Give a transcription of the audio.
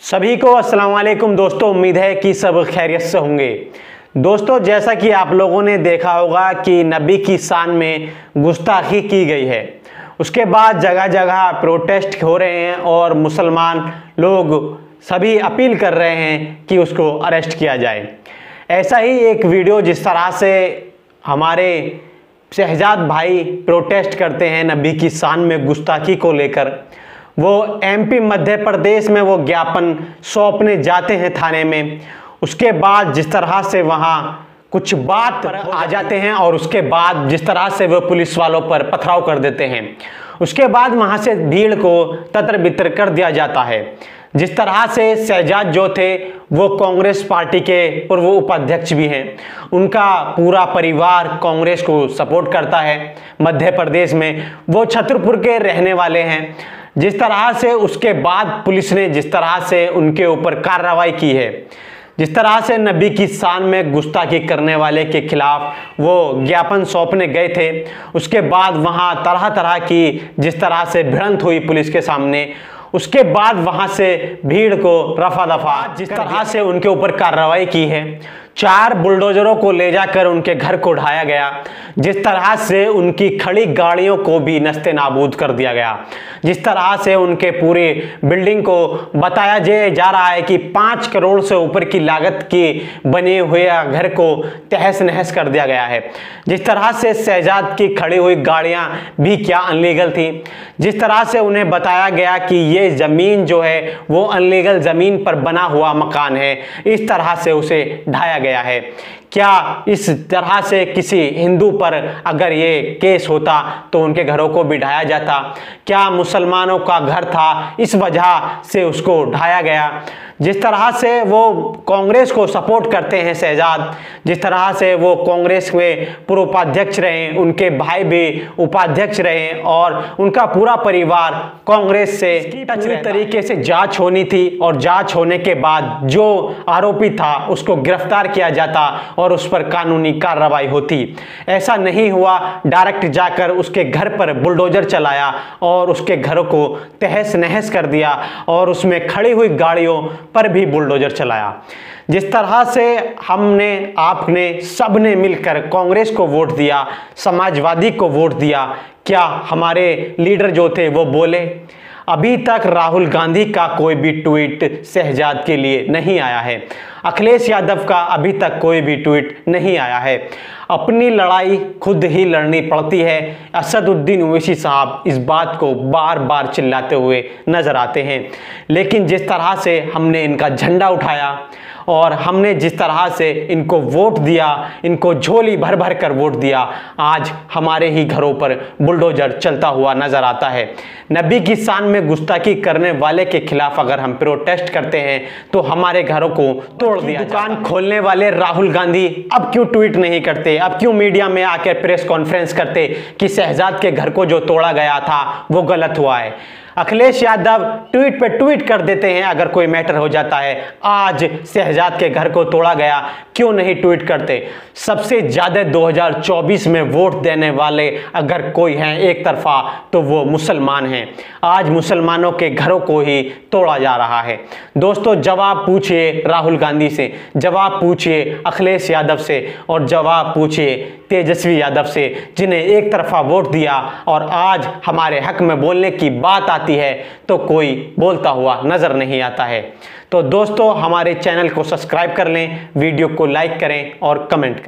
सभी को अस्सलाम वालेकुम दोस्तों, उम्मीद है कि सब खैरियत से होंगे। दोस्तों, जैसा कि आप लोगों ने देखा होगा कि नबी की शान में गुस्ताखी की गई है, उसके बाद जगह जगह प्रोटेस्ट हो रहे हैं और मुसलमान लोग सभी अपील कर रहे हैं कि उसको अरेस्ट किया जाए। ऐसा ही एक वीडियो जिस तरह से हमारे शहजाद भाई प्रोटेस्ट करते हैं नबी की शान में गुस्ताखी को लेकर, वो एमपी मध्य प्रदेश में वो ज्ञापन सौंपने जाते हैं थाने में। उसके बाद जिस तरह से वहाँ कुछ बात आ जाते हैं और उसके बाद जिस तरह से वो पुलिस वालों पर पथराव कर देते हैं, उसके बाद वहाँ से भीड़ को ततर बितर कर दिया जाता है। जिस तरह से शहजाद जो थे वो कांग्रेस पार्टी के पूर्व उपाध्यक्ष भी हैं, उनका पूरा परिवार कांग्रेस को सपोर्ट करता है मध्य प्रदेश में, वो छतरपुर के रहने वाले हैं। जिस तरह से उसके बाद पुलिस ने जिस तरह से उनके ऊपर कार्रवाई की है, जिस तरह से नबी की शान में गुस्ताखी करने वाले के खिलाफ वो ज्ञापन सौंपने गए थे, उसके बाद वहाँ तरह तरह की जिस तरह से भिड़ंत हुई पुलिस के सामने, उसके बाद वहाँ से भीड़ को रफा दफा जिस तरह से उनके ऊपर कार्रवाई की है, 4 बुलडोजरों को ले जाकर उनके घर को ढाया गया, जिस तरह से उनकी खड़ी गाड़ियों को भी नस्ते नाबूद कर दिया गया, जिस तरह से उनके पूरी बिल्डिंग को बताया जा रहा है कि 5 करोड़ से ऊपर की लागत की बने हुए घर को तहस नहस कर दिया गया है, जिस तरह से शहजाद की खड़ी हुई गाड़ियां भी क्या अनलीगल थी, जिस तरह से उन्हें बताया गया कि ये ज़मीन जो है वो अनलीगल ज़मीन पर बना हुआ मकान है, इस तरह से उसे ढाया गया है। क्या इस तरह से किसी हिंदू पर अगर ये केस होता तो उनके घरों को भी ढाया जाता? क्या मुसलमानों का घर था इस वजह से उसको ढाया गया? जिस तरह से वो कांग्रेस को सपोर्ट करते हैं शहजाद, जिस तरह से वो कांग्रेस में पूर्व उपाध्यक्ष रहे, उनके भाई भी उपाध्यक्ष रहे और उनका पूरा परिवार कांग्रेस से पूरी तरीके से जांच होनी थी और जांच होने के बाद जो आरोपी था उसको गिरफ्तार किया जाता और उस पर कानूनी कार्रवाई होती। ऐसा नहीं हुआ, डायरेक्ट जाकर उसके घर पर बुलडोजर चलाया और उसके घरों को तहस नहस कर दिया और उसमें खड़ी हुई गाड़ियों पर भी बुलडोजर चलाया। जिस तरह से हमने, आपने, सबने मिलकर कांग्रेस को वोट दिया, समाजवादी को वोट दिया, क्या हमारे लीडर जो थे वो बोले? अभी तक राहुल गांधी का कोई भी ट्वीट शहजाद के लिए नहीं आया है, अखिलेश यादव का अभी तक कोई भी ट्वीट नहीं आया है। अपनी लड़ाई खुद ही लड़नी पड़ती है। असदुद्दीन ओवैसी साहब इस बात को बार बार चिल्लाते हुए नजर आते हैं, लेकिन जिस तरह से हमने इनका झंडा उठाया और हमने जिस तरह से इनको वोट दिया, इनको झोली भर भर कर वोट दिया, आज हमारे ही घरों पर बुलडोजर चलता हुआ नजर आता है। नबी की शान में गुस्ताखी करने वाले के खिलाफ अगर हम प्रोटेस्ट करते हैं तो हमारे घरों को तोड़ दिया। दुकान खोलने वाले राहुल गांधी अब क्यों ट्वीट नहीं करते, अब क्यों मीडिया में आकर प्रेस कॉन्फ्रेंस करते कि शहजाद के घर को जो तोड़ा गया था वो गलत हुआ है? अखिलेश यादव ट्वीट पे ट्वीट कर देते हैं अगर कोई मैटर हो जाता है। आज शहजाद के घर को तोड़ा गया, क्यों नहीं ट्वीट करते? सबसे ज़्यादा 2024 में वोट देने वाले अगर कोई हैं एक तरफा तो वो मुसलमान हैं। आज मुसलमानों के घरों को ही तोड़ा जा रहा है। दोस्तों, जवाब पूछिए राहुल गांधी से, जवाब पूछिए अखिलेश यादव से और जवाब पूछिए तेजस्वी यादव से, जिन्हें एक तरफा वोट दिया और आज हमारे हक में बोलने की बात आती है तो कोई बोलता हुआ नजर नहीं आता है। तो दोस्तों, हमारे चैनल को सब्सक्राइब कर लें, वीडियो को लाइक करें और कमेंट करें।